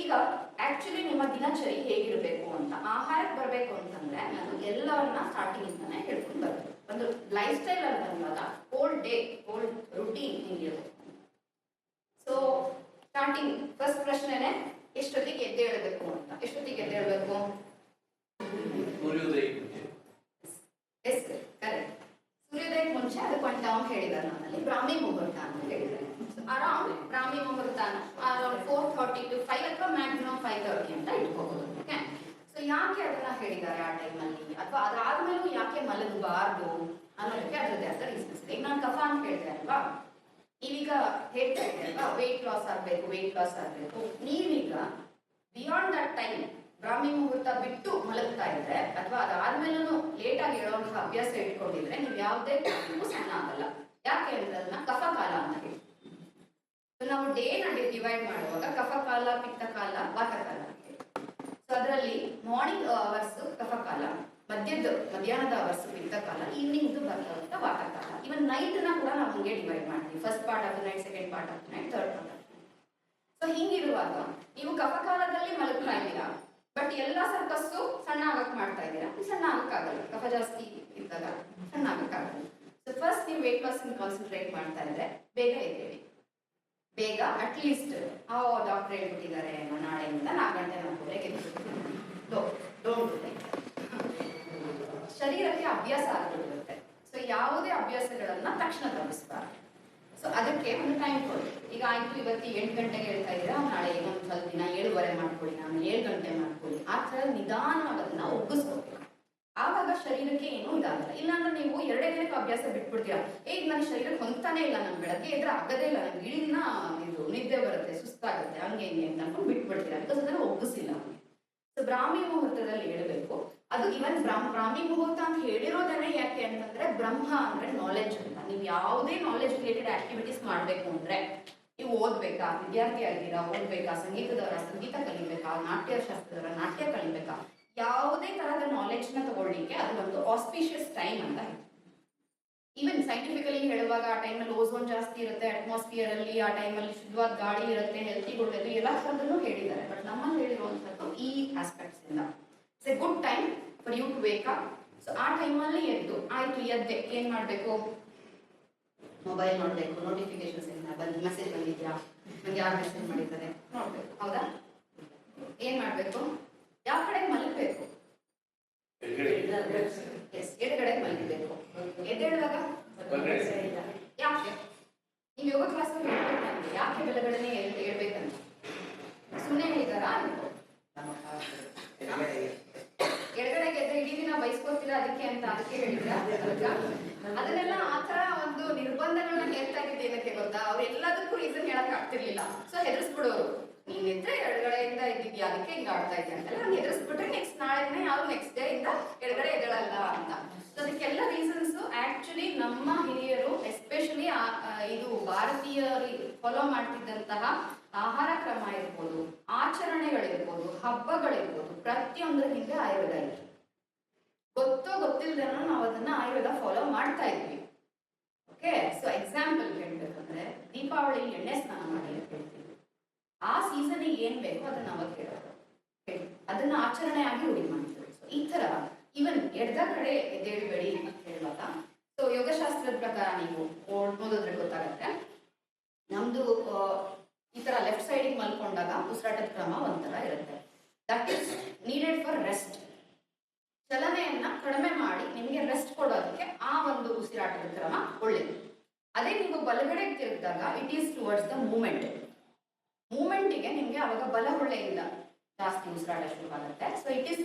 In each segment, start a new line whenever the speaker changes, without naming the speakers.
ಈಗ ಆಕ್ಚುಲಿ ನಿಮ್ಮ ದಿನಚರಿ ಹೇಗಿರಬೇಕು ಅಂತ, ಆಹಾರಕ್ಕೆ ಬರಬೇಕು ಅಂತಂದ್ರೆ ನಾನು ಎಲ್ಲವನ್ನ ಸ್ಟಾರ್ಟಿಂಗ್ ಇಂದಾನೆ ಹೇಳ್ಕೊಂಡು ಬರ್ಬೇಕು. ಒಂದು ಲೈಫ್ ಸ್ಟೈಲ್ ಅಲ್ಲಿ ಬಂದಾಗ ಹೋಲ್ ಡೇ ಹೋಲ್ ರುಟೀನ್ ಹಿಂಗಿರುತ್ತೆ. ಸೊ ಸ್ಟಾರ್ಟಿಂಗ್ ಫಸ್ಟ್ ಪ್ರಶ್ನೆನೆ ಎಷ್ಟೊತ್ತಿಗೆ ಎದ್ದೇಳಬೇಕು ಅಂತ. ಎಷ್ಟೊತ್ತಿಗೆ ಎದ್ದೇಳಬೇಕು? Yes correct. ಸೂರ್ಯೋದಯಕ್ಕೆ ಮುಂಚೆ ಅದಕ್ಕೆ ಒಂದು ಟರ್ಮ್ ಹೇಳಿದ್ದಾರೆ ನನ್ನಲ್ಲಿ, ಬ್ರಾಹ್ಮಿ ಮುಹೂರ್ತ ಅಂತ ಹೇಳಿದ್ದಾರೆ. ಅರೌಂಡ್ ಬ್ರಾಹ್ಮಿ ಮುಹೂರ್ತ ಅರೌಂಡ್ 4:30 to 5 ಅಥವಾ ಮ್ಯಾಕ್ಸಿಮಮ್ 5:30 ಅಂತ ಇಟ್ಕೋಬಹುದು. ಓಕೆ, ಸೊ ಯಾಕೆ ಅದನ್ನ ಹೇಳಿದ್ದಾರೆ ಆ ಟೈಮಲ್ಲಿ, ಅಥವಾ ಅದಾದ್ಮೇಲೂ ಯಾಕೆ ಮಲಗಬಾರ್ದು ಅನ್ನೋದಕ್ಕೆ ಅದರದ್ದೇ ಆದ ರೀಸನ್ಸ್ ಇದೆ. ಈಗ ನಾನು ಕಫ ಅಂತ ಹೇಳಿದೆ ಅಲ್ವಾ, ನೀವೀಗ ಹೇಳ್ತಾ ಇದ್ದೆ ಅಲ್ವಾ ವೆಯ್ಟ್ ಲಾಸ್ ಆಗಬೇಕು. ನೀವೀಗ ಬಿಯಾಂಡ್ ದಟ್ ಟೈಮ್ ಬ್ರಾಹ್ಮಿ ಮುಹೂರ್ತ ಬಿಟ್ಟು ಮಲಗ್ತಾ ಇದ್ರೆ ಅಥವಾ ಅದಾದ್ಮೇಲೂ ಲೇಟ್ ಆಗಿ ಹೇಳುವಂತಹ ಅಭ್ಯಾಸ ಇಟ್ಕೊಂಡಿದ್ರೆ ನೀವು ಯಾವುದೇ ಕಾರಣಕ್ಕೂ ಸಣ್ಣ ಆಗಲ್ಲ. ಯಾಕೆ ಅಂದ್ರೆ ಅದನ್ನ ಕಫ ಕಾಲ ಅಂತ ಹೇಳಿ. ನಾವು ಡೇ ನಲ್ಲಿ ಡಿವೈಡ್ ಮಾಡುವಾಗ ಕಫ ಕಾಲ, ಪಿತ್ತ ಕಾಲ, ವಾತ ಕಾಲ ಅಂತ ಹೇಳಿ. ಸೊ ಅದರಲ್ಲಿ ಮಾರ್ನಿಂಗ್ ಅವರ್ಸ್ ಕಫ ಕಾಲ, ಮಧ್ಯಾಹ್ನದ ಅವರ್ಸ್ ಪಿತ್ತ ಕಾಲ, ಈವ್ನಿಂಗ್ ಬರ್ತವಂತ ವಾತ ಕಾಲ. ಇವನ್ ನೈಟ್ ನ ಕೂಡ ನಾವು ಹಂಗೆ ಡಿವೈಡ್ ಮಾಡ್ತೀವಿ. First part of the night, second part of the night, third part of the night. So ಹಿಂಗಿರುವಾಗ ನೀವು ಕಫ ಕಾಲದಲ್ಲಿ ಮಲಗ್ತಾ ಇದ್ದೀರಾ, ಬಟ್ ಎಲ್ಲ ಸರ್ಕಸ್ಸು ಸಣ್ಣ ಆಗಕ್ ಮಾಡ್ತಾ ಇದ್ದೀರಾ. ಸಣ್ಣ ಆಗಕ್ಕಾಗಲ್ಲ, ಕಫ ಜಾಸ್ತಿ ಇದ್ದಾಗ ಸಣ್ಣ ಆಗಕ್ಕಾಗಲ್ಲ. ಸೊ ಫಸ್ಟ್ ನೀವು ವೇಟ್ ಲಾಸ್ ಕಾನ್ಸಂಟ್ರೇಟ್ ಮಾಡ್ತಾ ಇದ್ರೆ ಬೇಗ ಎದ್ದೇಳಿ. ಬೇಗ ಅಟ್ಲೀಸ್ಟ್ ಡಾಕ್ಟರ್ ಹೇಳ್ಬಿಟ್ಟಿದ್ದಾರೆ ನಾಳೆಯಿಂದ 4 ಗಂಟೆ 4:30ಗೆ ಶರೀರಕ್ಕೆ ಅಭ್ಯಾಸ ಆಗಿರುತ್ತೆ. ಸೊ ಯಾವುದೇ ಅಭ್ಯಾಸಗಳನ್ನ ತಕ್ಷಣ ತಪ್ಪಿಸಬಾರ್ದು. ಸೊ ಅದಕ್ಕೆ ಒಂದು ಟೈಮ್ ಕೊಡಿ. ಈಗ ಆಯ್ತು ಇವತ್ತು 8 ಗಂಟೆಗೆ ಹೇಳ್ತಾ ಇದ್ದೀರಾ, ನಾಳೆ ಇನ್ನೊಂದು ಸ್ವಲ್ಪ ದಿನ 7:15 ಮಾಡ್ಕೊಳ್ಳಿ, ನಾನು 7 ಗಂಟೆ ಮಾಡ್ಕೊಳ್ಳಿ. ಆ ಥರ ನಿಧಾನವಾಗಿ ಅದನ್ನ ಒಗ್ಗಿಸ್ಕೋಬೇಕು. ಆವಾಗ ಶರೀರಕ್ಕೆ ಏನೂ ಇದಾಗಲ್ಲ. ಇಲ್ಲಾಂದ್ರೆ ನೀವು 2 ದಿನಕ್ಕೆ ಅಭ್ಯಾಸ ಬಿಟ್ಬಿಡ್ತೀರಾ. ಈಗ ನನ್ನ ಶರೀರಕ್ಕೆ ಹೊಂತಾನೆ ಇಲ್ಲ, ನಾನು ಬೆಳಗ್ಗೆ ಎದ್ರೆ ಆಗದೇ ಇಲ್ಲ, ನನಗೆ ಇಡೀ ದಿನ ಇದು ನಿದ್ದೆ ಬರುತ್ತೆ, ಸುಸ್ತಾಗುತ್ತೆ, ಹಂಗೆ ಹಿಂಗೆ ಅಂತ ಅನ್ಕೊಂಡು ಬಿಟ್ಬಿಡ್ತೀರಾ. ಬಿಕಾಸ್ ಅದನ್ನ ಒಗ್ಗಿಸಿಲ್ಲ. ಸೊ ಬ್ರಾಹ್ಮಿ ಮುಹೂರ್ತದಲ್ಲಿ ಹೇಳಬೇಕು. ಅದು ಇವನ್ ಬ್ರಾಹ್ಮಿ ಮುಹೂರ್ತ ಅಂತ ಹೇಳಿರೋದನ್ನೇ ಯಾಕೆ ಅಂತಂದ್ರೆ ಬ್ರಹ್ಮ ಅಂದ್ರೆ ನಾಲೆಡ್ಜ್ ಅಂತ. ನೀವು ಯಾವುದೇ ನಾಲೆಡ್ಜ್ ರಿಲೇಟೆಡ್ ಆಕ್ಟಿವಿಟೀಸ್ ಮಾಡಬೇಕು ಅಂದ್ರೆ, ನೀವು ಓದ್ಬೇಕಾ, ವಿದ್ಯಾರ್ಥಿ ಆಗಿದ್ದೀರಾ ಓದ್ಬೇಕಾ, ಸಂಗೀತದವರ ಸಂಗೀತ ಕಲಿಬೇಕಾ, ನಾಟ್ಯಶಾಸ್ತ್ರದವರ ನಾಟ್ಯ ಕಲಿಬೇಕಾ, ಯಾವುದೇ ತರಹದ ನಾಲೆಡ್ಜ್ ನ ತಗೊಳ್ಳಿಕ್ಕೆ ಅದು ಒಂದು ಆಸ್ಪಿಷಿಯಸ್ ಟೈಮ್ ಅಂತ ಹೇಳ್ತೀವಿ. ಈವನ್ ಸೈಂಟಿಫಿಕಲಿ ಹೇಳುವಾಗ ಆ ಟೈಮಲ್ಲಿ ಓಝೋನ್ ಜಾಸ್ತಿ ಇರುತ್ತೆ ಅಟ್ಮಾಸ್ಫಿಯರ್ ಅಲ್ಲಿ, ಆ ಟೈಮಲ್ಲಿ ಶುದ್ಧವಾದ ಗಾಳಿ ಇರುತ್ತೆ, ಹೆಲ್ತಿ ಒಳ್ಳೆಯದು, ಎಲ್ಲ ಥರದನ್ನು ಹೇಳಿದ್ದಾರೆ. ಬಟ್ ನಮ್ಮಲ್ಲಿ ಹೇಳಿರುವಂಥದ್ದು ಈ ಆಸ್ಪೆಕ್ಟ್ಸ್ ಇಂದ it's a good time for you to wake up. So ಆ ಟೈಮಲ್ಲಿ ಎದ್ದು ಆಯ್ತು ಎದ್ದೆ, ಏನ್ ಮಾಡ್ಬೇಕು? ಮೊಬೈಲ್ ನೋಡ್ಬೇಕು, ನೋಟಿಫಿಕೇಶನ್ಸ್ ಬಂದು ಮೆಸೇಜ್ ಬಂದಿದ್ಯಾ, ನಂಗೆ ಯಾರು ಮೆಸೇಜ್ ಮಾಡಿದ್ದಾರೆ ನೋಡ್ಬೇಕು. ಹೌದಾ? ಏನ್ ಮಾಡ್ಬೇಕು? ಯಾವ ಕಡೆ ಮಲಗಬೇಕು? ಎಡಗಡೆ ಮಲಗಬೇಕು. ಎದ್ದೇಳುವಾಗ ಯಾಕೆ? ನೀವು ಯೋಗ ಕ್ಲಾಸ್ ಯಾಕೆ ಬೆಳಗಡೆನೆ ಹೇಳ್ಬೇಕಂತ ಸುಮ್ಮನೆ ಹೇಳಿದಾರಾ? ಎಡಗಡೆಗೆ ಎದ್ದ ಇಡೀ ದಿನ ಬಯಸ್ಕೋತೀರಾ ಅದಕ್ಕೆ ಅಂತ ಅದಕ್ಕೆ ಹೇಳಿದ್ರ? ಅದನ್ನೆಲ್ಲ ಆತರ ಒಂದು ನಿರ್ಬಂಧಗಳನ್ನ ಹೇಳ್ತಾ ಇದ್ದಿದ್ದು ಏನಕ್ಕೆ ಗೊತ್ತಾ? ಅವ್ರೆಲ್ಲದಕ್ಕೂ ರೀಸನ್ ಹೇಳಕ್ ಆಗ್ತಿರ್ಲಿಲ್ಲ. ಸೊ ಹೆದರ್ಸ್ಬಿಡೋರು, ನೀನ್ ಇದ್ರೆ ಎಡಗಡೆಯಿಂದ ಇದ್ದಿದ್ಯಾ ಅದಕ್ಕೆ ಹಿಂಗ ಆಡ್ತಾ ಇದ್ದೆ ಅಂತೆಲ್ಲ ನಾನು ಹೆದರ್ಸ್ಬಿಟ್ರೆ ನೆಕ್ಸ್ಟ್ ನಾಳೆ ದಿನ ಯಾರು ನೆಕ್ಸ್ಟ್ ಡೇ ಇಂದ ಎಡಗಡೆ ಎದ್ದೇಳಲ್ಲ ಅಂತ. ಸೊ ಅದಕ್ಕೆಲ್ಲ ರೀಸನ್ಸ್ ಆಕ್ಚುಲಿ ನಮ್ಮ ಹಿರಿಯರು ಎಸ್ಪೆಷಲಿ ಇದು ಭಾರತೀಯರು ಫಾಲೋ ಮಾಡ್ತಿದ್ದಂತಹ ಆಹಾರ ಕ್ರಮ ಇರ್ಬೋದು, ಆಚರಣೆಗಳಿರ್ಬೋದು, ಹಬ್ಬಗಳಿರ್ಬೋದು, ಪ್ರತಿಯೊಂದರ ಹಿಂದೆ ಆಯುರ್ವೇದ ಇದೆ. ಗೊತ್ತೋ ಗೊತ್ತಿಲ್ಲದೇನೋ ನಾವು ಅದನ್ನ ಆಯುರ್ವೇದ ಫಾಲೋ ಮಾಡ್ತಾ ಇದ್ವಿ. ಓಕೆ, ಸೊ ಎಕ್ಸಾಂಪಲ್ ಹೇಳ್ಬೇಕಂದ್ರೆ ದೀಪಾವಳಿ ಎಣ್ಣೆ ಸ್ನಾನ ಮಾಡಿ ಅಂತ ಹೇಳ್ತೀವಿ. ಆ ಸೀಸನ್ ಏನ್ ಬೇಕೋ ಅದನ್ನ ಅವತ್ತು ಹೇಳೋದು, ಅದನ್ನ ಆಚರಣೆ ಆಗಿ ರೂಢಿ ಮಾಡ್ತೀವಿ. ಸೊ ಈ ತರ ಇವನ್ ಎಡದ ಕಡೆ ಎದ್ದೇಳಬೇಡಿ ಅಂತ ಹೇಳುವಾಗ, ಸೊ ಯೋಗಶಾಸ್ತ್ರದ ಪ್ರಕಾರ ನೀವು ಓದಿದ್ರೆ ಗೊತ್ತಾಗತ್ತೆ. ನಮ್ದು ಈ ತರ ಲೆಫ್ಟ್ ಸೈಡಿಗೆ ಮಲ್ಕೊಂಡಾಗ ಉಸಿರಾಟದ ಕ್ರಮ ಒಂಥರ ಇರುತ್ತೆ. That is needed for rest. ಚಲನೆಯನ್ನ ಕಡಿಮೆ ಮಾಡಿ ನಿಮಗೆ ರೆಸ್ಟ್ ಕೊಡೋದಕ್ಕೆ ಆ ಒಂದು ಉಸಿರಾಟದ ಕ್ರಮ ಒಳ್ಳೇದು. ಅದೇ ನೀವು ಬಲಗಡೆ ತಿರುಗಿದಾಗ ಇಟ್ ಈಸ್ ಟುವರ್ಡ್ಸ್ ದ ಮೂಮೆಂಟಿಗೆ ನಿಮಗೆ ಅವಾಗ ಬಲ ಹೊಳ್ಳೆಯಿಂದ ಜಾಸ್ತಿ ಉಸಿರಾಟ ಶುರುವಾಗುತ್ತೆ. So it is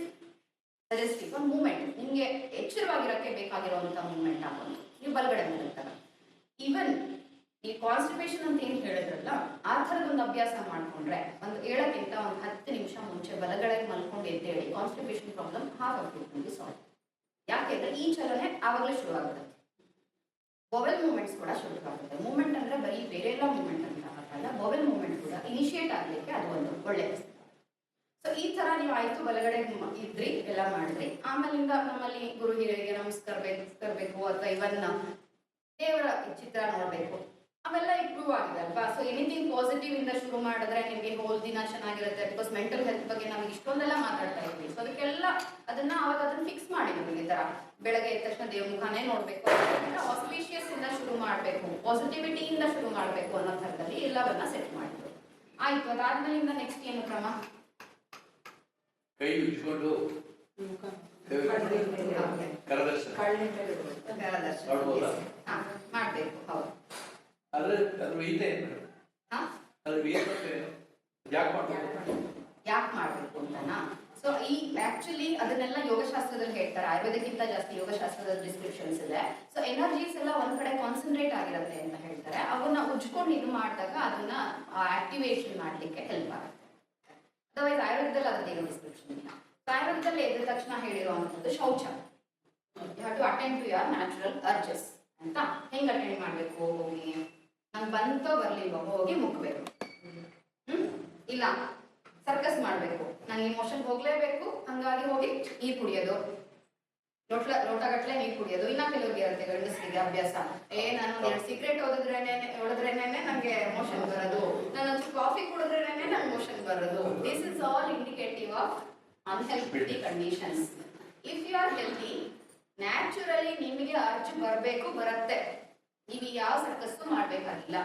suggestive for movement. ನಿಮಗೆ ಎಚ್ಚರವಾಗಿರೋಕ್ಕೆ ಬೇಕಾಗಿರುವಂತಹ ಮೂವ್ಮೆಂಟ್ ಆಗೋದು ನೀವು ಬಲಗಡೆ ಮಲಗ್ತಾರೆ. ಈವನ್ ಈ ಕಾನ್ಸ್ಟಿಪೇಷನ್ ಅಂತ ಏನು ಹೇಳಿದ್ರಲ್ಲ, ಆ ಥರದೊಂದು ಅಭ್ಯಾಸ ಮಾಡ್ಕೊಂಡ್ರೆ ಒಂದು ಏಳಕ್ಕಿಂತ ಒಂದು 10 ನಿಮಿಷ ಮುಂಚೆ ಬಲಗಡೆ ಮಲ್ಕೊಂಡು ಎದ್ದೇಳಿ ಕಾನ್ಸ್ಟಿಪೇಷನ್ ಪ್ರಾಬ್ಲಮ್ ಹಾಗಾಗ್ಬಿಟ್ಟು ಸಾಲ್ವ್. ಯಾಕೆಂದ್ರೆ ಈ ಚಲನೆ ಆವಾಗಲೇ ಶುರುವಾಗುತ್ತೆ. ಬೊವೆಲ್ ಮೂವ್ಮೆಂಟ್ಸ್ ಕೂಡ ಶುರುವಾಗುತ್ತೆ. ಮೂವ್ಮೆಂಟ್ ಅಂದ್ರೆ ಬರೀ ಬೇರೆ ಎಲ್ಲ ಮೂವ್ಮೆಂಟ್ ಅಂತ ಆಗಲ್ಲ, ಬೊವೆಲ್ ಮೂವ್ಮೆಂಟ್ ಕೂಡ ಇನಿಷಿಯೇಟ್ ಆಗ್ಲಿಕ್ಕೆ ಅದು ಒಂದು ಒಳ್ಳೆಯ. ಸೊ ಈ ತರ ನೀವು ಆಯ್ತು ಬಲಗಡೆ ಇದ್ರಿ, ಎಲ್ಲ ಮಾಡಿದ್ರಿ, ಆಮೇಲಿಂದ ನಮ್ಮಲ್ಲಿ ಗುರು ಹಿರಿಯರಿಗೆ ನಮಸ್ಕರಿಸಬೇಕು ಅಥವಾ ಇವನ್ನ ದೇವರ ಚಿತ್ರ ನೋಡ್ಬೇಕು. ಅವೆಲ್ಲ ಇಂಪ್ರೂವ್ ಆಗಿದೆ ಅಲ್ವಾ. ಸೊ ಎನಿಥಿಂಗ್ ಪಾಸಿಟಿವ್ ಇಂದ ಶುರು ಮಾಡಿದ್ರೆ ನಿಮಗೆ ಹೋಲ್ ದಿನ ಚೆನ್ನಾಗಿರುತ್ತೆ. ಬಿಕಾಸ್ ಮೆಂಟಲ್ ಹೆಲ್ತ್ ಬಗ್ಗೆ ನಾವು ಇಷ್ಟೊಂದೆಲ್ಲ ಮಾತಾಡ್ತಾ ಇದ್ವಿ. ಸೊ ಅದಕ್ಕೆಲ್ಲ ಅವಾಗ ಅದನ್ನ ಫಿಕ್ಸ್ ಮಾಡಿದ್ವಿ. ಈ ತರ ಬೆಳಗ್ಗೆ ಎದ್ದ ತಕ್ಷಣ ದೇವ್ರ ಮುಖಾನೇ ನೋಡ್ಬೇಕು, ಆಸ್ಪೀಷಿಯಸ್ ಇಂದ ಶುರು ಮಾಡಬೇಕು, ಪಾಸಿಟಿವಿಟಿಯಿಂದ ಶುರು ಮಾಡಬೇಕು ಅನ್ನೋ ಥರದಲ್ಲಿ ಎಲ್ಲವನ್ನ ಸೆಟ್ ಮಾಡಿದ್ರು. ಆಯ್ತು, ಅದಾದ್ಮೇಲಿಂದ ನೆಕ್ಸ್ಟ್ ಏನು ಕ್ರಮ?
ಕೈ ಉಜ್ಕೊಂಡು ಕರದರ್ಶನ
ಮಾಡ್ಬೇಕು. ಹೌದು,
ಅದ್ರ ಇದೆ
ಯಾಕೆ ಮಾಡ್ಬೇಕು ಅಂತನಾ? ಸೊ ಈ ಆಕ್ಚುಲಿ ಅದನ್ನೆಲ್ಲ ಯೋಗಶಾಸ್ತ್ರದಲ್ಲಿ ಹೇಳ್ತಾರೆ. ಆಯುರ್ವೇದಕ್ಕಿಂತ ಜಾಸ್ತಿ ಯೋಗಶಾಸ್ತ್ರದಲ್ಲಿ ಡಿಸ್ಕ್ರಿಪ್ಷನ್ಸ್ ಇದೆ. ಸೊ ಎನರ್ಜೀಸ್ ಎಲ್ಲ ಒಂದ್ ಕಡೆ ಕಾನ್ಸಂಟ್ರೇಟ್ ಆಗಿರುತ್ತೆ ಅಂತ ಹೇಳ್ತಾರೆ. ಅವನ್ನ ಉಜ್ಕೊಂಡು ಇದು ಮಾಡಿದಾಗ ಅದನ್ನ ಆಕ್ಟಿವೇಶನ್ ಮಾಡ್ಲಿಕ್ಕೆ ಹೆಲ್ಪ್ ಆಗುತ್ತೆ. ಅದರ್ವೈಸ್ ಆಯುರ್ವೇದದಲ್ಲಿ ಅದೇನು ಡಿಸ್ಕ್ರಿಪ್ಷನ್ ಇಲ್ಲ. ಆಯುರ್ವೇದದಲ್ಲಿ ಎದ್ದ ತಕ್ಷಣ ಹೇಳಿರುವಂಥದ್ದು ಶೌಚ. You have to attend to your natural urges ಅಂತ. ಹೆಂಗ್ ಅಟೆಂಡ್ ಮಾಡ್ಬೇಕು? ಹೋಗಿ ನಂಗೆ ಬಂತೋ ಬರ್ಲಿಲ್ವೋ ಹೋಗಿ ಮುಗ್ಬೇಕು. ಇಲ್ಲ ಸರ್ಕಸ್ ಮಾಡ್ಬೇಕು, ನಂಗೆ ಇಮೋಷನ್ ಹೋಗ್ಲೇಬೇಕು, ಹಂಗಾಗಿ ಹೋಗಿ ನೀರು ಕುಡಿಯೋದು, ಲೋಟಗಟ್ಲೆ ನೀರು ಕುಡಿಯೋದು. ಇನ್ನ ಕೆಲವ್ರಿಗೆ ಇರುತ್ತೆ ಗಂಡಸರಿಗೆ ಅಭ್ಯಾಸ, ನಾನು 2 ಸಿಗರೇಟ್ ಹೊಡೆದ್ರೇನೆ ನಂಗೆ ಮೋಷನ್ ಬರೋದು, ನಾನು ಕಾಫಿ ಕುಡಿದ್ರೇನೆ ನಂಗೆ ಮೋಷನ್ ಬರೋದು. This is all indicative of unhealthy conditions. If you are healthy, naturally ನಿಮಗೆ ಅರ್ಜು ಬರಬೇಕು, ಬರುತ್ತೆ. ನೀವು ಯಾವ ಸರ್ಕಸ್ಸು ಮಾಡ್ಬೇಕಾಗಿಲ್ಲ,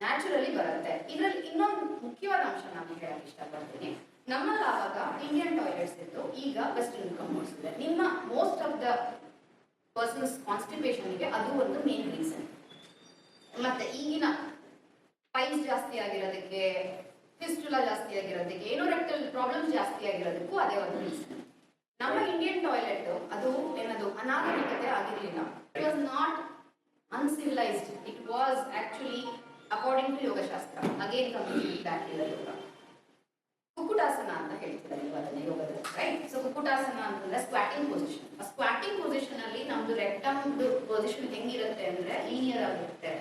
ನ್ಯಾಚುರಲಿ ಬರುತ್ತೆ. ಇದರಲ್ಲಿ ಇನ್ನೊಂದು ಮುಖ್ಯವಾದ ಅಂಶ ನಾನು ಹೇಳಕ್ ಇಷ್ಟಪಡ್ತೀನಿ. ನಮ್ಮಲ್ಲಿ ಆವಾಗ ಇಂಡಿಯನ್ ಟಾಯ್ಲೆಟ್ಸ್ ಇತ್ತು, ಈಗ ವೆಸ್ಟರ್ನ್ ಕಮೋಡ್ಸ್ ಇದೆ. ನಿಮ್ಮ ಮೋಸ್ಟ್ ಆಫ್ ದ ಪರ್ಸನ್ಸ್ ಕಾನ್ಸ್ಟಿಪೇಷನ್ಗೆ ಅದು ಒಂದು ಮೇನ್ ರೀಸನ್. ಮತ್ತೆ ಈಗಿನ ಪೈಲ್ಸ್ ಜಾಸ್ತಿ ಆಗಿರೋದಕ್ಕೆ, ಫಿಸ್ಟುಲಾ ಜಾಸ್ತಿ ಆಗಿರೋದಕ್ಕೆ, ಏನೋರೆಕ್ಟಲ್ ಪ್ರಾಬ್ಲಮ್ಸ್ ಜಾಸ್ತಿ ಆಗಿರೋದಕ್ಕೂ ಅದೇ ಒಂದು ರೀಸನ್. ನಮ್ಮ ಇಂಡಿಯನ್ ಟಾಯ್ಲೆಟ್ ಅದು ಏನದು ಅನಾಗರಿಕತೆ ಆಗಿರಲಿಲ್ಲ. It was not uncivilised. It was actually according to ಯೋಗಶಾಸ್ತ್ರ. ಅಗೇನ್ ಕಂಪ್ಲೀಟ್ಲಿ ಬ್ಯಾಕ್ ಇರೋ ಯೋಗ. ಕುಕ್ಕುಟಾಸನ ಅಂತ ಹೇಳ್ತಿದ್ದಾರೆ ನೀವು ಅದನ್ನ ಯೋಗದಲ್ಲಿ, ರೈಟ್? ಸೊ ಕುಕ್ಕುಟಾಸನ ಅಂತಂದ್ರೆ ಸ್ಕ್ವಾಟಿಂಗ್ ಪೊಸಿಷನ್. ಆ ಸ್ಕ್ವಾಟಿಂಗ್ ಪೊಸಿಷನ್ ಅಲ್ಲಿ ನಮ್ದು ರೆಕ್ಟಮ್ ಪೊಸಿಷನ್ ಹೆಂಗಿರುತ್ತೆ ಅಂದ್ರೆ ಲೀನಿಯರ್ ಆಗಿರುತ್ತೆ.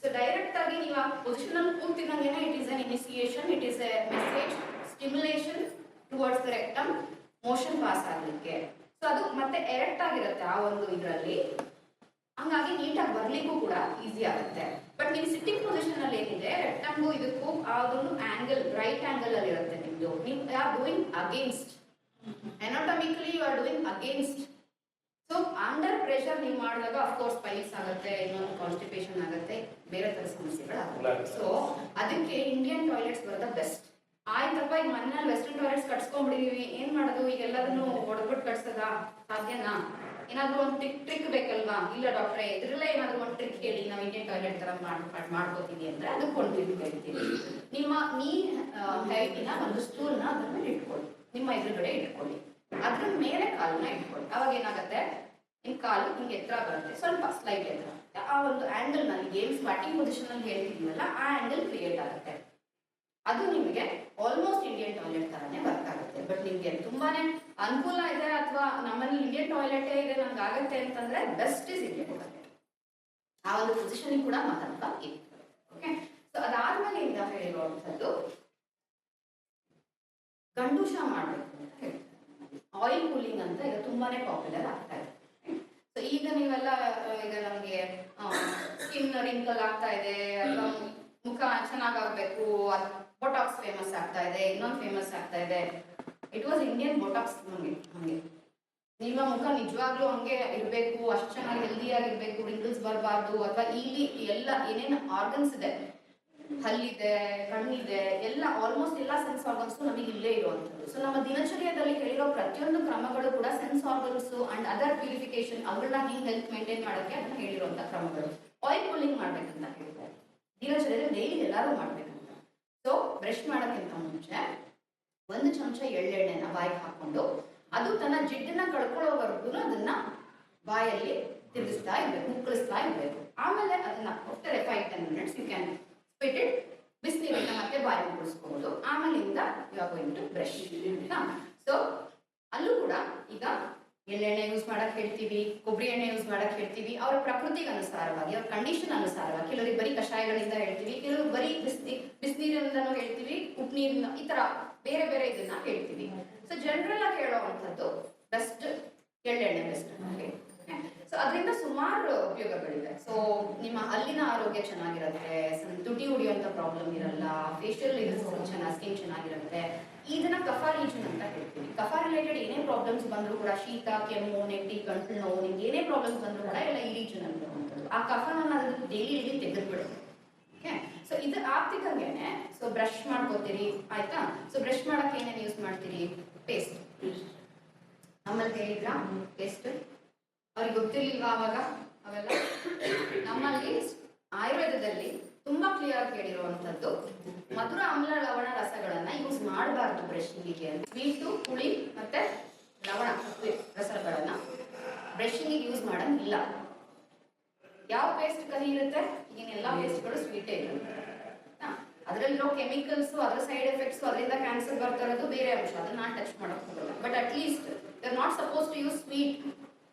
ಸೊ ಡೈರೆಕ್ಟ್ ಆಗಿ ನೀವು ಆ ಪೊಸಿಷನ್ ಅಲ್ಲಿ ಕೂತಿದಂಗೆನೆ it is an initiation, it is a message, stimulation towards the rectum motion pass ಆಗ್ಲಿಕ್ಕೆ. ಸೊ ಅದು ಮತ್ತೆ ಎರೆಕ್ಟ್ ಆಗಿರುತ್ತೆ ಆ ಒಂದು ಇದರಲ್ಲಿ, ಹಂಗಾಗಿ ನೀಟಾಗಿ ಬರ್ಲಿಕ್ಕೂ ಕೂಡ ಈಸಿ ಆಗುತ್ತೆ. ಬಟ್ ನೀವು ಸಿಟ್ಟಿಂಗ್ ಪೊಸಿಷನ್ ಅಲ್ಲಿ ಏನಿದೆ, ರೆಕ್ಟಮ್ಗೂ ಇದಕ್ಕೂ ಅದೊಂದು ಆಂಗಲ್, ರೈಟ್ ಆಂಗಲ್ ಅಲ್ಲಿ ಇರುತ್ತೆ ನಿಮ್ದು. ನೀವು are doing against, anatomically you are doing against. So under pressure ನೀವು ಮಾಡಿದಾಗ ಅಫ್ಕೋರ್ಸ್ ಪೈಲ್ಸ್ ಆಗುತ್ತೆ, ಇನ್ನೊಂದು ಕಾನ್ಸ್ಟಿಪೇಷನ್ ಆಗುತ್ತೆ, ಬೇರೆ ತರ ಸಮಸ್ಯೆಗಳಾಗುತ್ತೆ. ಸೊ ಅದಕ್ಕೆ ಇಂಡಿಯನ್ ಟಾಯ್ಲೆಟ್ಸ್ ಬರೋದ ಬೆಸ್ಟ್. ಆಯ್ತಪ್ಪ, ಈಗ ಮನೇಲಿ ವೆಸ್ಟರ್ನ್ ಟಾಯ್ಲೆಟ್ಸ್ ಕಟ್ಸ್ಕೊಂಡ್ಬಿಟ್ಟಿದೀವಿ, ಏನ್ ಮಾಡೋದು? ಈಗ ಎಲ್ಲದನ್ನು ಹೊಡೆದ್ಬಿಟ್ಟು ಕಟ್ಸೋದಾ? ಸಾಧ್ಯನಾ? ಏನಾದ್ರು ಒಂದು ಟ್ರಿಕ್ ಬೇಕಲ್ವಾ? ಇಲ್ಲ ಡಾಕ್ಟ್ರೆ, ಇದ್ರಲ್ಲೇ ಏನಾದ್ರು ಒಂದು ಟ್ರಿಕ್ ಹೇಳಿ, ನಾವು ಇಂಡಿಯನ್ ಟಾಯ್ಲೆಟ್ ತರ ಮಾಡ್ಕೋತೀವಿ ಅಂದ್ರೆ ಅದಕ್ಕೆ ಒಂದು ಟ್ರಿಕ್ ಹೇಳ್ತೀವಿ. ನಿಮ್ಮ ಹೈಟಿನ ಒಂದು ಸ್ಟೂಲ್ನ ಅದ್ರ ಮೇಲೆ ಇಟ್ಕೊಳ್ಳಿ, ನಿಮ್ಮ ಎದುರುಗಡೆ ಇಟ್ಕೊಳ್ಳಿ, ಅದ್ರ ಮೇಲೆ ಕಾಲನ್ನ ಇಟ್ಕೊಳ್ಳಿ. ಅವಾಗ ಏನಾಗುತ್ತೆ, ನಿಮ್ ಕಾಲು ಹಿಂಗೆ ಎತ್ತರ ಬರುತ್ತೆ, ಸ್ವಲ್ಪ ಸ್ಲೈಟ್ ಎತ್ತರ. ಆ ಒಂದು ಆಂಗಲ್ ನಲ್ಲಿ ಗೇಮ್ ಸ್ಕ್ವಾಟಿಂಗ್ ಪೊಸಿಷನ್ ಅಲ್ಲಿ ಹೇಳ್ತಿದ್ವಲ್ಲ, ಆ ಆಂಗಲ್ ಕ್ರಿಯೇಟ್ ಆಗುತ್ತೆ. ಅದು ನಿಮಗೆ ಆಲ್ಮೋಸ್ಟ್ ಇಂಡಿಯನ್ ಟಾಯ್ಲೆಟ್ ತರಾನೇ ವರ್ಕ್ ಆಗುತ್ತೆ. ಬಟ್ ನಿಮ್ಗೆ ತುಂಬಾನೇ ಅನುಕೂಲ ಇದೆ ಅಥವಾ ನಮ್ಮಲ್ಲಿ ಇಂಡಿಯನ್ ಟಾಯ್ಲೆಟ್ ಇದೆ ನಮ್ಗೆ ಆಗುತ್ತೆ ಅಂತಂದ್ರೆ ಬೆಸ್ಟ್ ಇಸ್ ಇಂಡಿಯನ್ ಟಾಯ್ಲೆಟ್. ಆ ಒಂದು ಪೊಸಿಷನ್ ಕೂಡ ಮಹತ್ವ ಇದೆ. ಓಕೆ, ಸೊ ಅದಾದ್ಮೇಲೆ ಇಂದ ಹೇಳಿರುವಂಥದ್ದು ಗಂಡೂಷ ಮಾಡಬೇಕು ಅಂತ ಹೇಳ್ತಾರೆ. ಆಯಿಲ್ ಕೂಲಿಂಗ್ ಅಂತ ಈಗ ತುಂಬಾನೇ ಪಾಪ್ಯುಲರ್ ಆಗ್ತಾ ಇದೆ. ಸೊ ಈಗ ನೀವೆಲ್ಲ ಈಗ ನಮ್ಗೆ ಸ್ಕಿನ್ ರಿಂಕಲ್ ಆಗ್ತಾ ಇದೆ ಅಥವಾ ಮುಖ ಚೆನ್ನಾಗಾಗಬೇಕು, ಬೋಟಾಕ್ಸ್ ಫೇಮಸ್ ಆಗ್ತಾ ಇದೆ, ಇನ್ನೊಂದು ಫೇಮಸ್ ಆಗ್ತಾ ಇದೆ. It was Indian Botox. ಹಂಗೆ ನಿಮ್ಮ ಮುಖ ನಿಜವಾಗ್ಲೂ ಹಂಗೆ ಇರಬೇಕು, ಅಷ್ಟು ಚೆನ್ನಾಗಿ ಹೆಲ್ದಿ ಆಗಿರ್ಬೇಕು, ರಿಂಕಲ್ಸ್ ಬರಬಾರ್ದು, ಅಥವಾ ಇಲ್ಲಿ ಎಲ್ಲ ಏನೇನು ಆರ್ಗನ್ಸ್ ಇದೆ, ಹಲ್ಲಿದೆ, ಕಣ್ಣಿದೆ, ಎಲ್ಲ ಆಲ್ಮೋಸ್ಟ್ ಎಲ್ಲ ಸೆನ್ಸ್ ಆರ್ಗನ್ಸ್ ನಮಗೆ ಇಲ್ಲೇ ಇರುವಂಥದ್ದು. ಸೊ ನಮ್ಮ ದಿನಚರ್ಯದಲ್ಲಿ ಹೇಳಿರೋ ಪ್ರತಿಯೊಂದು ಕ್ರಮಗಳು ಕೂಡ sense organs and other purification, ಅವುಗಳನ್ನ ಹಿಂಗೆ ಹೆಲ್ತ್ ಮೇಂಟೈನ್ ಮಾಡೋಕ್ಕೆ ಅದನ್ನ ಹೇಳಿರುವಂಥ ಕ್ರಮಗಳು. ಆಯಿಲ್ ಕೂಲಿಂಗ್ ಮಾಡ್ಬೇಕಂತ ಹೇಳ್ತಾರೆ ದಿನಚರ್ಯದಲ್ಲಿ, ಡೈಲಿ ಎಲ್ಲರೂ ಮಾಡ್ಬೇಕಂತ. ಸೊ ಬ್ರಷ್ ಮಾಡೋಕ್ಕಿಂತ ಮುಂಚೆ 1 ಚಮಚ ಎಳ್ಳೆಣ್ಣೆನ ಬಾಯಿಗೆ ಹಾಕೊಂಡು ಅದು ತನ್ನ ಜಿಡ್ಡನ್ನ ಕಳ್ಕೊಳ್ಳೋವರೆಗೂ ಅದನ್ನ ಬಾಯಲ್ಲಿ ತಿರುಗಿಸ್ತಾ ಇರ್ಬೇಕು, ಮುಕ್ಕಳಿಸ್ತಾ ಇರ್ಬೇಕು. ಆಮೇಲೆ ಅದನ್ನ after 5-10 minutes you can spit it. ಬಿಸಿನೀರನ್ನ ಮತ್ತೆ ಬಾಯಿ ಮುಕ್ಕಳಿಸ್ಕೋಬಹುದು. ಆಮೇಲಿಂದ you are going to brush. So ಅಲ್ಲೂ ಕೂಡ ಈಗ ಎಳ್ಳೆಣ್ಣೆ ಯೂಸ್ ಮಾಡಕ್ ಹೇಳ್ತೀವಿ, ಕೊಬ್ಬರಿ ಎಣ್ಣೆ ಯೂಸ್ ಮಾಡಕ್ ಹೇಳ್ತೀವಿ. ಅವರ ಪ್ರಕೃತಿಗೆ ಅನುಸಾರವಾಗಿ, ಅವ್ರ ಕಂಡೀಷನ್ ಅನುಸಾರವಾಗಿ. ಕೆಲವರಿಗೆ ಬರೀ ಕಷಾಯಗಳಿಂದ ಹೇಳ್ತೀವಿ, ಕೆಲವರು ಬರೀ ಬಿಸಿನೀರಿಂದನೂ ಹೇಳ್ತೀವಿ, ಉಪ್ಪು ನೀರಿನ, ಈ ತರ ಬೇರೆ ಬೇರೆ ಇದನ್ನ ಹೇಳ್ತೀವಿ. ಸೊ ಜನರಲ್ ಆಗಿ ಹೇಳುವಂಥದ್ದು ಬೆಸ್ಟ್ ಎಳ್ಳೆಣ್ಣೆ ಬೆಸ್ಟ್. ಸೊ ಸೊ ಅದರಿಂದ ಸುಮಾರು ಉಪಯೋಗಗಳಿದೆ. ಸೊ ನಿಮ್ಮ ಹಲ್ಲಿನ ಆರೋಗ್ಯ ಚೆನ್ನಾಗಿರುತ್ತೆ, ತುಟಿ ಉಡಿಯುವಂತ ಪ್ರಾಬ್ಲಮ್ ಇರಲ್ಲ, ಫೇಶಿಯಲ್ ಸ್ಕಿನ್ ಚೆನ್ನಾಗಿರುತ್ತೆ. ಇದನ್ನ ಕಫ ರೀಜನ್ ಅಂತ ಹೇಳ್ತೀವಿ. ಕಫ ರಿಲೇಟೆಡ್ ಏನೇ ಪ್ರಾಬ್ಲಮ್ಸ್ ಬಂದ್ರು ಕೂಡ, ಶೀತ, ಕೆಮ್ಮು, ನೆಗಡಿ, ಗಂಟಲು ನೋವು, ನಿಮ್ಗೆ ಏನೇ ಪ್ರಾಬ್ಲಮ್ಸ್ ಬಂದ್ರು ಕೂಡ ಎಲ್ಲ ಈ ರೀಜನ್ ಅಂತ ಬರುವಂಥದ್ದು. ಆ ಕಫನ ಅದನ್ನು ಡೈಲಿ ತೆಗೆದುಬಿಡುತ್ತೆ. ಓಕೆ, ಸೊ ಇದು ಆಗ್ತಿದ್ದಂಗೆನೆ ಸೊ ಬ್ರಷ್ ಮಾಡ್ಕೋತೀರಿ ಆಯ್ತಾ. ಸೊ ಬ್ರಷ್ ಮಾಡಕ್ಕೆ ಏನೇನು ಯೂಸ್ ಮಾಡ್ತೀರಿ? ಪೇಸ್ಟ್. ನಮ್ಮಲ್ಲಿ ಹೇಳಿದ್ರಾ ಪೇಸ್ಟ್? ಅವ್ರಿಗೆ ಗೊತ್ತಿರ್ಲಿಲ್ವಾ ಅವಾಗ ಅವೆಲ್ಲ? ನಮ್ಮಲ್ಲಿ ಆಯುರ್ವೇದದಲ್ಲಿ ತುಂಬಾ ಕ್ಲಿಯರ್ ಹೇಳಿರುವಂತದ್ದು ಮಧುರ ಆಮ್ಲ ಲವಣ ರಸಗಳನ್ನ ಯೂಸ್ ಮಾಡಬಾರ್ದು ಬ್ರಷಿಂಗಿಗೆ. ಸ್ವೀಟು, ಹುಳಿ ಮತ್ತೆ ಲವಣ ರಸಗಳನ್ನ ಬ್ರಷಿಂಗಿಗೆ ಯೂಸ್ ಮಾಡಂಗಿಲ್ಲ. ಯಾವ ಪೇಸ್ಟ್ ಕಹಿ ಇರುತ್ತೆ? ಈಗಿನ ಎಲ್ಲಾ ಪೇಸ್ಟ್ಗಳು ಸ್ವೀಟೇ ಇರುತ್ತೆ. ಅದರಲ್ಲಿರೋ ಕೆಮಿಕಲ್ಸ್, ಅದರ ಸೈಡ್ ಎಫೆಕ್ಟ್ಸ್, ಅದರಿಂದ ಕ್ಯಾನ್ಸರ್ ಬರ್ತಾ ಇರೋದು ಬೇರೆ ಅಂಶ, ಅದನ್ನ ನಾನು ಟಚ್ ಮಾಡಕ್ ಹೋಗಲ್ಲ. But at least they are not suppose to use sweet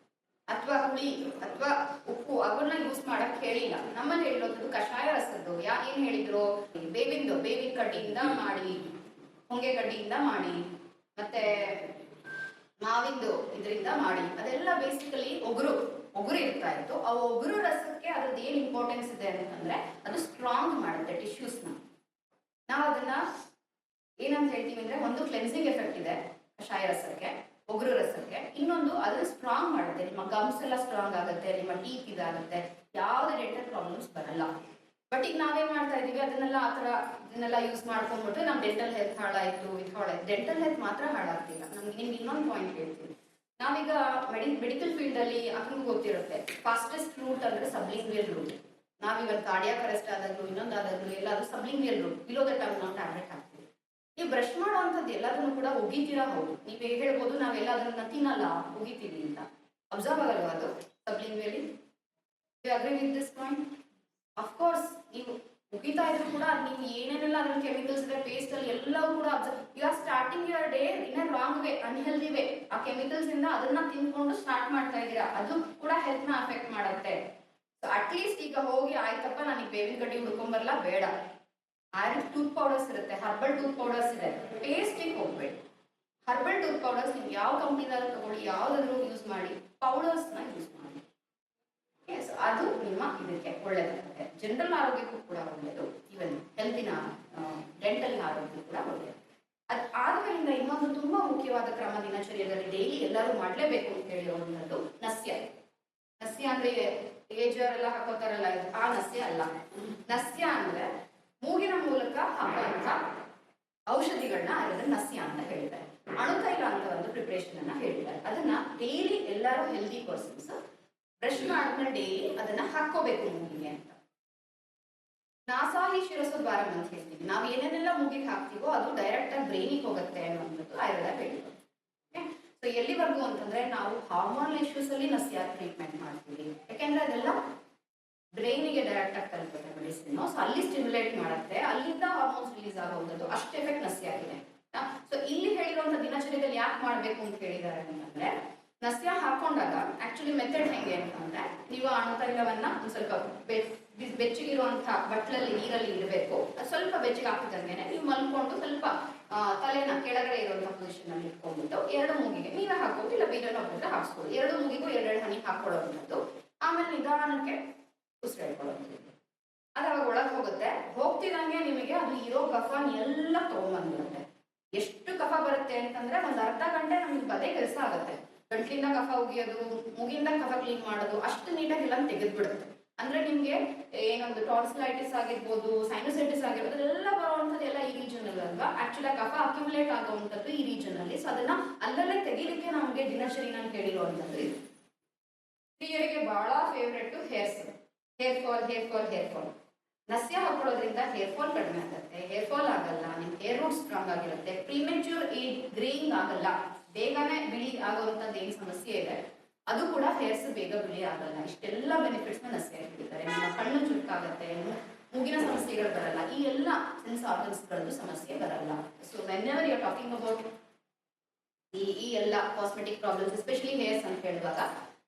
ಅಥವಾ ಹುಳಿ ಅಥವಾ ಉಪ್ಪು, ಅವನ್ನ ಯೂಸ್ ಮಾಡಕ್ ಹೇಳಿಲ್ಲ. ನಮ್ಮಲ್ಲಿ ಹೇಳಿರೋದು ಕಷಾಯ ರಸದ್ದು. ಏನ್ ಹೇಳಿದ್ರು? ಬೇವಿನ ಕಡ್ಡಿಯಿಂದ ಮಾಡಿ, ಹೊಂಗೆ ಕಡ್ಡಿಯಿಂದ ಮಾಡಿ, ಮತ್ತೆ ಮಾವಿಂದು ಇದರಿಂದ ಮಾಡಿ. ಅದೆಲ್ಲ ಬೇಸಿಕಲಿ ಒಗುರು ಇರ್ತಾ ಇತ್ತು. ಆ ಒಗುರು ರಸಕ್ಕೆ ಅದ್ರದ್ದು ಏನ್ ಇಂಪಾರ್ಟೆನ್ಸ್ ಇದೆ ಅಂತಂದ್ರೆ ಅದು ಸ್ಟ್ರಾಂಗ್ ಮಾಡುತ್ತೆ ಟಿಶ್ಯೂಸ್ನ. ನಾವು ಅದನ್ನ ಏನಂತ ಹೇಳ್ತೀವಿ ಅಂದ್ರೆ, ಒಂದು ಕ್ಲೆನ್ಸಿಂಗ್ ಎಫೆಕ್ಟ್ ಇದೆ ಕಷಾಯ ರಸಕ್ಕೆ, ಒಗುರು ರಸಕ್ಕೆ. ಇನ್ನೊಂದು ಅದನ್ನ ಸ್ಟ್ರಾಂಗ್ ಮಾಡುತ್ತೆ. ನಿಮ್ಮ ಗಮ್ಸ್ ಎಲ್ಲ ಸ್ಟ್ರಾಂಗ್ ಆಗುತ್ತೆ, ನಿಮ್ಮ ಟೀತ್ ಇದಾಗುತ್ತೆ, ಯಾವ್ದು ಡೆಂಟಲ್ ಪ್ರಾಬ್ಲಮ್ಸ್ ಬರಲ್ಲ. ಬಟ್ ಈಗ ನಾವೇನ್ ಮಾಡ್ತಾ ಇದೀವಿ, ಇದನ್ನೆಲ್ಲ ಯೂಸ್ ಮಾಡ್ಕೊಂಡ್ಬಿಟ್ಟು ನಮ್ ಡೆಂಟಲ್ ಹೆಲ್ತ್ ಹಾಳಾಯ್ತು, ಡೆಂಟಲ್ ಹೆಲ್ತ್ ಮಾತ್ರ ಹಾಳಾಗ್ತಿಲ್ಲ. ನಿಮ್ಗೆ ಇನ್ನೊಂದು ಪಾಯಿಂಟ್ ಹೇಳ್ತೀನಿ. ನಾವೀಗ ಮೆಡಿಕಲ್ ಫೀಲ್ಡ್ ಅಲ್ಲಿ ಅಕ್ಕಂಗೂ ಗೊತ್ತಿರುತ್ತೆ, ಫಾಸ್ಟೆಸ್ಟ್ ರೂಟ್ ಅಂದ್ರೆ ಸಬ್ಲಿಂಗ್ವಿಯಲ್ ರೂಟ್. ನಾವಿವಾಗ ಕಾರ್ಡಿಯಾಕ್ ಅರೆಸ್ಟ್ ಆದಾಗ್ಲೂ ಇನ್ನೊಂದಾದಾಗ್ಲೂ ಎಲ್ಲಾದ್ರೂ ಸಬ್ಲಿಂಗ್ವಿಯಲ್ ರೂಟ್, ಬಿಲೋ ದ ಟಂಗ್ ನಾವು ಟ್ಯಾಬ್ಲೆಟ್ ಹಾಕ್ತೀವಿ. ನೀವು ಬ್ರಷ್ ಮಾಡುವಂಥದ್ದು ಎಲ್ಲದನ್ನು ಕೂಡ ಉಗಿತೀರಾ? ಹೌದು. ನೀವೇ ಹೇಳ್ಬೋದು ನಾವೆಲ್ಲ ಅದನ್ನ ತಿನ್ನಲ್ಲ, ಉಗಿತೀವಿ ಅಂತ. ಅಬ್ಸರ್ವ್ ಆಗಲ್ವಾ ಅದು sublingually? You agree with this point? Of course ನೀವು ಉಗಿತಾ ಇದ್ರು ಕೂಡ ನೀವು ಏನೇನೆಲ್ಲ ಅದ್ರ ಕೆಮಿಕಲ್ಸ್ ಇದೆ ಪೇಸ್ಟ್ ಅಲ್ಲಿ ಎಲ್ಲವೂ ಕೂಡ you are starting your day in a wrong way, unhealthy way. ಆ ಕೆಮಿಕಲ್ಸ್ ಇಂದ ಅದನ್ನ ತಿನ್ಕೊಂಡು ಸ್ಟಾರ್ಟ್ ಮಾಡ್ತಾ ಇದ್ದೀರಾ, ಅದು ಕೂಡ ಹೆಲ್ತ್ ನ ಅಫೆಕ್ಟ್ ಮಾಡುತ್ತೆ. ಸೊ ಅಟ್ ಲೀಸ್ಟ್ ಈಗ ಹೋಗಿ ಆಯ್ತಪ್ಪ ನನಗೆ ಬೇವಿನ ಕಡ್ಡಿ ಹುಡ್ಕೊಂಬರಲ್ಲ, ಬೇಡ. ಆಯುರ್ವೇದ ಟೂತ್ ಪೌಡರ್ಸ್ ಇರುತ್ತೆ, ಹರ್ಬಲ್ ಟೂತ್ ಪೌಡರ್ಸ್ ಇದೆ, ಪೇಸ್ಟಿಗೆ ಹೋಗ್ಬೇಡಿ. ಹರ್ಬಲ್ ಟೂತ್ ಪೌಡರ್ಸ್ ನೀವು ಯಾವ ಕಂಪ್ನಿದಾದ್ರು ತಗೊಳ್ಳಿ, ಯಾವ್ದಾದ್ರು ಯೂಸ್ ಮಾಡಿ, ಪೌಡರ್ಸ್ ನ ಯೂಸ್ ಮಾಡಿ. ಅದು ನಿಮ್ಮ ಇದಕ್ಕೆ ಒಳ್ಳೇದಾಗುತ್ತೆ. ಜನರಲ್ ಆರೋಗ್ಯಕ್ಕೂ ಕೂಡ ಒಳ್ಳೆಯದು, ಈವನ್ ಹೆಲ್ತಿನ ಡೆಂಟಲ್ ಆರೋಗ್ಯ ಕೂಡ ಒಳ್ಳೆಯದು. ಆದ್ಮೇಲಿಂದ ಇನ್ನೊಂದು ತುಂಬಾ ಮುಖ್ಯವಾದ ಕ್ರಮ ದಿನಚರ್ಯದಲ್ಲಿ ಡೈಲಿ ಎಲ್ಲರೂ ಮಾಡ್ಲೇಬೇಕು ಅಂತ ಹೇಳಿರುವಂತದ್ದು ನಸ್ಯ. ನಸ್ಯ ಅಂದ್ರೆ ಏಜರ್ ಎಲ್ಲ ಹಾಕೋತಾರಲ್ಲ, ಆ ನಸ್ಯ ಅಲ್ಲ. ನಸ್ಯ ಅಂದ್ರೆ ಮೂಗಿನ ಮೂಲಕ ಹಾಕುವಂತ ಔಷಧಿಗಳನ್ನ ಅದನ್ನ ನಸ್ಯ ಅಂತ ಹೇಳಿದ್ದಾರೆ. ಅಣುತೈಲ ಅಂತ ಒಂದು ಪ್ರಿಪರೇಷನ್ ಅನ್ನ ಹೇಳಿದ್ದಾರೆ. ಅದನ್ನ ಡೈಲಿ ಎಲ್ಲರೂ ಹೆಲ್ದಿ ಪರ್ಸನ್ಸ್ ಬ್ರಷ್ ಮಾಡಿದ್ಮೇಲೆ ಡೈಲಿ ಅದನ್ನ ಹಾಕೋಬೇಕು ಮೂಗಿಗೆ ಅಂತ. ನಾಸಾಹಿ ಶಿರಸೋದ್ವಾರ ಅಂತ ಹೇಳ್ತೀವಿ. ನಾವು ಏನೇನೆಲ್ಲ ಮೂಗಿಗೆ ಹಾಕ್ತೀವೋ ಅದು ಡೈರೆಕ್ಟ್ ಆಗಿ ಬ್ರೈನಿಗೆ ಹೋಗುತ್ತೆ ಅನ್ನೋದು ಆಯುರ್ವೇದ ಹೇಳಿದ್ರು. ಸೊ ಎಲ್ಲಿವರೆಗೂ ಅಂತಂದ್ರೆ ನಾವು ಹಾರ್ಮೋನಲ್ ಇಶ್ಯೂಸ್ ಅಲ್ಲಿ ನಸ್ಯ ಟ್ರೀಟ್ಮೆಂಟ್ ಮಾಡ್ತೀವಿ, ಯಾಕೆಂದ್ರೆ ಅದೆಲ್ಲ ಬ್ರೈನಿಗೆ ಡೈರೆಕ್ಟ್ ಆಗಿ ತಲುಪುತ್ತೆ ಮೆಡಿಸಿನ್. ಸೊ ಅಲ್ಲಿ ಸ್ಟಿಮ್ಯುಲೇಟ್ ಮಾಡುತ್ತೆ, ಅಲ್ಲಿಂದ ಹಾರ್ಮೋನ್ಸ್ ರಿಲೀಸ್ ಆಗುವಂಥದ್ದು, ಅಷ್ಟು ಎಫೆಕ್ಟ್ ನಸ್ಯ ಆಗಿದೆ. ಸೊ ಇಲ್ಲಿ ಹೇಳಿರುವಂತ ದಿನಚರ್ಯದಲ್ಲಿ ಯಾಕೆ ಮಾಡ್ಬೇಕು ಅಂತ ಹೇಳಿದ್ದಾರೆ ಅಂತಂದ್ರೆ, ನಸ್ಯ ಹಾಕೊಂಡಾಗ ಆಕ್ಚುಲಿ ಮೆಥಡ್ ಹೆಂಗೆ ಅಂತಂದ್ರೆ, ನೀವು ಅಣುತೈಲವನ್ನ ಸ್ವಲ್ಪ ಬೆಚ್ಚಗಿರುವಂತಹ ಬಟ್ಲಲ್ಲಿ ನೀರಲ್ಲಿ ಇಡಬೇಕು. ಸ್ವಲ್ಪ ಬೆಚ್ಚಗೆ ಹಾಕಿದಂಗೆನೆ ನೀವು ಮಲ್ಕೊಂಡು ಸ್ವಲ್ಪ ತಲೆನ ಕೆಳಗಡೆ ಇರುವಂತಹ ಪೊಸಿಷನ್ ಅಲ್ಲಿ ಇಟ್ಕೊಂಡ್ಬಿಟ್ಟು ಎರಡು ಮೂಗಿಗೆ ನೀವೇ ಹಾಕೋದು, ಇಲ್ಲ ಬೇರೆ ಒಬ್ಬರ ಹಾಕ್ಸ್ಬೋದು. ಎರಡು ಮೂಗಿಗೂ ಎರಡೆರಡು ಹನಿ ಹಾಕೊಳ್ಳೋವಂಥದ್ದು. ಆಮೇಲೆ ನಿಧಾನಕ್ಕೆ ಉಸಿರಾಡ್ಕೊಳ್ಳೋದು. ಅದು ಅವಾಗ ಒಳಗೆ ಹೋಗುತ್ತೆ. ಹೋಗ್ತಿದಂಗೆ ನಿಮಗೆ ಅದು ಇರೋ ಕಫನ್ ಎಲ್ಲ ತಗೊಂಡ್ಬಂದ್ಬಿಡುತ್ತೆ. ಎಷ್ಟು ಕಫ ಬರುತ್ತೆ ಅಂತಂದ್ರೆ ಒಂದ್ ಅರ್ಧ ಗಂಟೆ ನಮ್ಗೆ ಬದೇ ಕೆಲಸ ಆಗುತ್ತೆ. ಗಂಟ್ಲಿಂದ ಕಫ ಉಗಿಯೋದು, ಮೂಗಿಂದ ಕಫ ಕ್ಲೀನ್ ಮಾಡೋದು, ಅಷ್ಟು ನೀಟಾಗಿ ಎಲ್ಲ ತೆಗೆದ್ಬಿಡುತ್ತೆ. ಅಂದ್ರೆ ನಿಮ್ಗೆ ಏನೊಂದು ಟಾನ್ಸಿಲೈಟಿಸ್ ಆಗಿರ್ಬೋದು, ಸೈನಸೈಟಿಸ್ ಆಗಿರ್ಬೋದು, ಅದೆಲ್ಲ ಬರುವಂಥದ್ದು ಎಲ್ಲ ಈ ರೀಜನ್ ಅಲ್ಲಿ ಅಲ್ವಾ. ಆಕ್ಚುಲಿ ಕಫ ಅಕ್ಯುಮುಲೇಟ್ ಆಗುವಂಥದ್ದು ಈ ರೀಜನ್ ಅಲ್ಲಿ. ಸೊ ಅದನ್ನ ಅಲ್ಲಲ್ಲೇ ತೆಗಿಲಿಕ್ಕೆ ನಮ್ಗೆ ದಿನಚರಿನ ಕೇಳಿರುವಂಥದ್ದು ಇದು. ಸ್ತ್ರೀಯರಿಗೆ ಬಹಳ ಫೇವ್ರೆಟ್ ಹೇರ್ ಫಾಲ್. ನಸ್ಯ ಹಾಕೊಳ್ಳೋದ್ರಿಂದ ಹೇರ್ ಫಾಲ್ ಕಡಿಮೆ ಆಗುತ್ತೆ, ಹೇರ್ ಫಾಲ್ ಆಗಲ್ಲ, ನಿಮ್ ಹೇರ್ ರೂಟ್ ಸ್ಟ್ರಾಂಗ್ ಆಗಿರುತ್ತೆ, ಪ್ರಿಮೆಚ್ಯೂರ್ ಏಜ್ ಗ್ರೇಯಿಂಗ್ ಆಗಲ್ಲ, ಬೇಗನೆ ಬಿಳಿ ಆಗುವಂತದ್ದು ಏನ್ ಸಮಸ್ಯೆ ಇದೆ ಅದು ಕೂಡ ಹೇರ್ಸ್ ಬೇಗ ಬಿಳಿ ಆಗಲ್ಲ. ಇಷ್ಟೆಲ್ಲ ಬೆನಿಫಿಟ್ಸ್ ನಸ್ಯ ಹೇಳಿದ್ದಾರೆ. ನಿಮ್ಮ ಕಣ್ಣು ಚುಕ್ಕಾಗತ್ತೆ, ಮೂಗಿನ ಸಮಸ್ಯೆಗಳು ಬರಲ್ಲ, ಈ ಎಲ್ಲ ಸೆನ್ಸ್ ಆರ್ಗನ್ಸ್ ಗಳದ್ದು ಸಮಸ್ಯೆ ಬರಲ್ಲ. So whenever you are talking about ಈ ಎಲ್ಲ ಕಾಸ್ಮೆಟಿಕ್ ಪ್ರಾಬ್ಲಮ್ಸ್, ಎಸ್ಪೆಷಲಿ ಹೇರ್ಸ್ ಅಂತ ಹೇಳುವಾಗ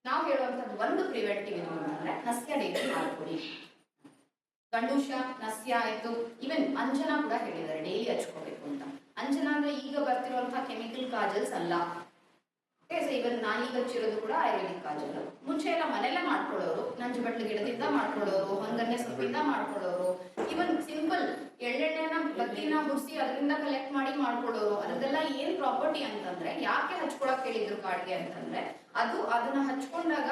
ನಾವು ಹೇಳುವಂತದ್ದು ಒಂದು ಪ್ರಿವೆಂಟಿವ್ ಏನು ಅಂದ್ರೆ ನಸ್ಯ ಡೈಲಿ ಮಾಡ್ಕೊಡಿ. ಗಂಡೂಷ, ನಸ್ಯ ಆಯ್ತು, ಈವನ್ ಅಂಜನ ಕೂಡ ಹೇಳಿದ್ದಾರೆ ಡೈಲಿ ಹಚ್ಕೋಬೇಕು ಅಂತ. ಅಂಜನ ಅಂದ್ರೆ ಈಗ ಬರ್ತಿರುವಂತಹ ಕೆಮಿಕಲ್ ಕಾಜಲ್ಸ್ ಅಲ್ಲ, ಸೊ ಇವನ್ ನಾನೀಗ ಹಚ್ಚಿರೋದು ಕೂಡ ಆಯುರ್ವೇದಿಕ್ ಕಾಜಲ್. ಮುಂಚೆ ಎಲ್ಲ ಮನೆಯಲ್ಲೇ ಮಾಡ್ಕೊಳ್ಳೋರು, ನಂಜು ಬಟ್ಲು ಗಿಡದಿಂದ ಮಾಡ್ಕೊಳ್ಳೋರು, ಹೊಂಗನ್ನೆ ಸೊಪ್ಪಿಂದ ಮಾಡ್ಕೊಳ್ಳೋರು, ಇವನ್ ಸಿಂಪಲ್ ಎಳ್ಳೆಣ್ಣೆನ ಬತ್ತಿನ ಬುರ್ಸಿ ಅದರಿಂದ ಕಲೆಕ್ಟ್ ಮಾಡಿ ಮಾಡ್ಕೊಳ್ಳೋರು. ಅದಕ್ಕೆಲ್ಲ ಏನ್ ಪ್ರಾಪರ್ಟಿ ಅಂತಂದ್ರೆ, ಯಾಕೆ ಹಚ್ಕೊಳಕ್ ಹೇಳಿದ್ರು ಕಾಡ್ಗೆ ಅಂತಂದ್ರೆ, ಅದನ್ನ ಹಚ್ಕೊಂಡಾಗ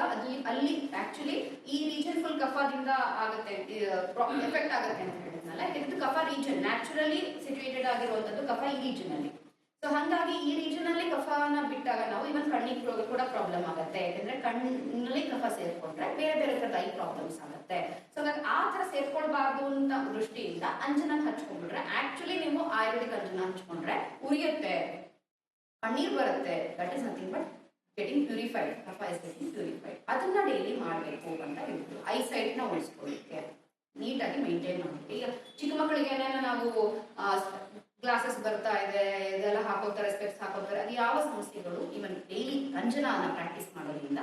ಅಲ್ಲಿ ಆಕ್ಚುಲಿ ಈ ರೀಜನ್ ಫುಲ್ ಕಫದಿಂದ ಆಗುತ್ತೆ, ಎಫೆಕ್ಟ್ ಆಗುತ್ತೆ ಅಂತ ಹೇಳಿದ್ನಲ್ಲ. ಇದು ಕಫ ರೀಜನ್, ನ್ಯಾಚುರಲಿ ಸಿಚುವೇಟೆಡ್ ಆಗಿರುವಂತದ್ದು ಕಫ ಈ ರೀಜನ್ ಅಲ್ಲಿ. ಸೊ ಹಾಗಾಗಿ ಈ ರೀಜನ್ ಅಲ್ಲಿ ಕಫನ ಬಿಟ್ಟಾಗ ನಾವು ಇವನ್ ಕಣ್ಣಿಗೆ ಕೂಡ ಪ್ರಾಬ್ಲಮ್ ಆಗುತ್ತೆ. ಯಾಕಂದ್ರೆ ಕಣ್ಣಿನಲ್ಲಿ ಕಫ ಸೇರ್ಕೊಂಡ್ರೆ ಬೇರೆ ಬೇರೆ ತರದ ಐ ಪ್ರಾಬ್ಲಮ್ಸ್ ಆಗುತ್ತೆ. ಸೊ ಹಾಗಾಗಿ ಆ ತರ ಸೇರ್ಕೊಳ್ಬಾರ್ದು ಅಂತ ದೃಷ್ಟಿಯಿಂದ ಅಂಜನ ಹಚ್ಕೊಂಡ್ಬಿಟ್ರೆ, ಆಕ್ಚುಲಿ ನೀವು ಆಯುರ್ವೇದಿಕ್ ಅಂಜನ ಹಚ್ಕೊಂಡ್ರೆ ಉರಿಯುತ್ತೆ, ಕಣ್ಣೀರ್ ಬರುತ್ತೆ. That is nothing but getting purified. ಕಫ ಇಸ್ ಗೆಟಿಂಗ್ ಪ್ಯೂರಿಫೈಡ್. ಅದನ್ನ ಡೈಲಿ ಮಾಡಬೇಕು ಅಂತ ಹೇಳಿದ್ರು. ಐಸೈಟ್ ನ ಉಳಿಸ್ಕೊಳ್ಳಿಕ್ಕೆ, ನೀಟಾಗಿ ಮೇಂಟೈನ್ ಮಾಡಲಿಕ್ಕೆ. ಈಗ ಚಿಕ್ಕ ಮಕ್ಕಳಿಗೆ ನಾವು ಗ್ಲಾಸಸ್ ಬರ್ತಾ ಇದೆ, ಇದೆಲ್ಲ ಹಾಕೋತಾರೆ, ಸ್ಪೆಕ್ಸ್ ಹಾಕೋತಾರೆ, ಅದು ಯಾವ ಸಮಸ್ಯೆಗಳು ಇವನ್ ಡೈಲಿ ಅಂಜನನ ಪ್ರಾಕ್ಟೀಸ್ ಮಾಡೋದ್ರಿಂದ